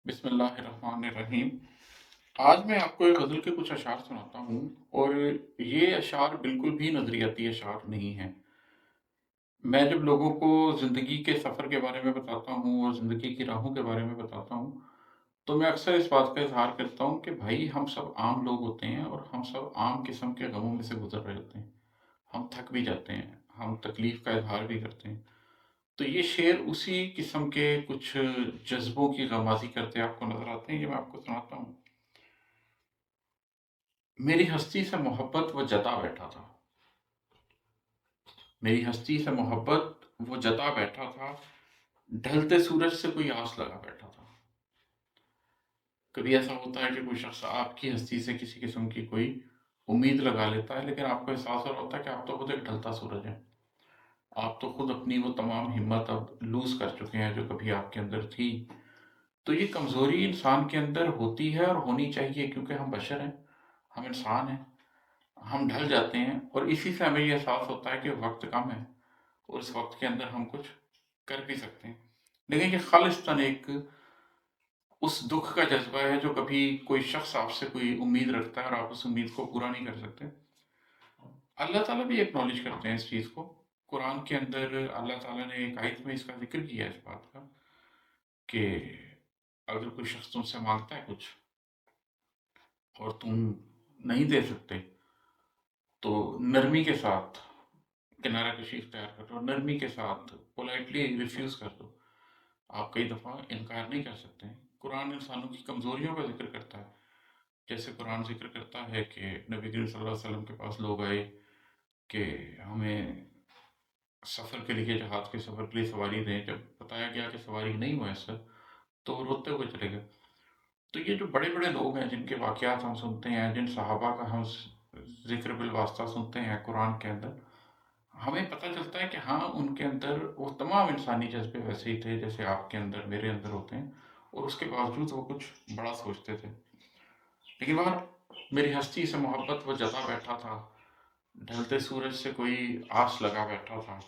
بسم اللہ الرحمن الرحیم۔ آج میں آپ کو ایک غزل کے کچھ اشعار سناتا ہوں، اور یہ اشعار بالکل بھی نظریاتی اشعار نہیں ہیں۔ میں جب لوگوں کو زندگی کے سفر کے بارے میں بتاتا ہوں اور زندگی کی راہوں کے بارے میں بتاتا ہوں، تو میں اکثر اس بات کا اظہار کرتا ہوں کہ بھائی ہم سب عام لوگ ہوتے ہیں، اور ہم سب عام قسم کے غموں میں سے گزر رہے ہوتے ہیں۔ ہم تھک بھی جاتے ہیں، ہم تکلیف کا اظہار بھی کرتے ہیں۔ تو یہ شعر اسی قسم کے کچھ جذبوں کی غمازی کرتے آپ کو نظر آتے ہیں، یہ میں آپ کو سناتا ہوں۔ میری ہستی سے محبت وہ جتا بیٹھا تھا، میری ہستی سے محبت وہ جتا بیٹھا تھا، ڈھلتے سورج سے کوئی آس لگا بیٹھا تھا۔ کبھی ایسا ہوتا ہے کہ کوئی شخص آپ کی ہستی سے کسی قسم کی کوئی امید لگا لیتا ہے، لیکن آپ کو احساس ہو رہا ہوتا ہے کہ آپ تو خود ایک ڈھلتا سورج ہیں۔ آپ تو خود اپنی وہ تمام ہمت اب لوز کر چکے ہیں جو کبھی آپ کے اندر تھی۔ تو یہ کمزوری انسان کے اندر ہوتی ہے اور ہونی چاہیے، کیونکہ ہم بشر ہیں، ہم انسان ہیں، ہم ڈھل جاتے ہیں، اور اسی سے ہمیں یہ احساس ہوتا ہے کہ وقت کم ہے اور اس وقت کے اندر ہم کچھ کر بھی سکتے ہیں۔ لیکن یہ خالصتاً ایک اس دکھ کا جذبہ ہے جو کبھی کوئی شخص آپ سے کوئی امید رکھتا ہے اور آپ اس امید کو پورا نہیں کر سکتے۔ اللہ تعالیٰ بھی ایکنالج کرتے ہیں اس چیز کو۔ قرآن کے اندر اللہ تعالیٰ نے ایک آیت میں اس کا ذکر کیا ہے، اس بات کا کہ اگر کوئی شخص تم سے مانگتا ہے کچھ اور تم نہیں دے سکتے، تو نرمی کے ساتھ کنارہ کشی اختیار کر دو، نرمی کے ساتھ پولائٹلی ریفیوز کر دو۔ آپ کئی دفعہ انکار نہیں کر سکتے ہیں۔ قرآن انسانوں کی کمزوریوں کا ذکر کرتا ہے، جیسے قرآن ذکر کرتا ہے کہ نبی کریم صلی اللہ علیہ وسلم کے پاس لوگ آئے کہ ہمیں سفر کے لیے، جہاز کے سفر کے لیے سواری دیں۔ جب بتایا گیا کہ سواری نہیں میسر، تو وہ روتے ہوئے چلے گئے۔ تو یہ جو بڑے بڑے لوگ ہیں جن کے واقعات ہم سنتے ہیں، جن صحابہ کا ہم ذکر بالواسطہ سنتے ہیں قرآن کے اندر، ہمیں پتہ چلتا ہے کہ ہاں ان کے اندر وہ تمام انسانی جذبے ویسے ہی تھے جیسے آپ کے اندر میرے اندر ہوتے ہیں، اور اس کے باوجود وہ کچھ بڑا سوچتے تھے۔ لیکن وہاں میری ہستی سے محبت وہ جتا بیٹھا تھا، ڈھلتے سورج سے کوئی آس لگا بیٹھا تھا۔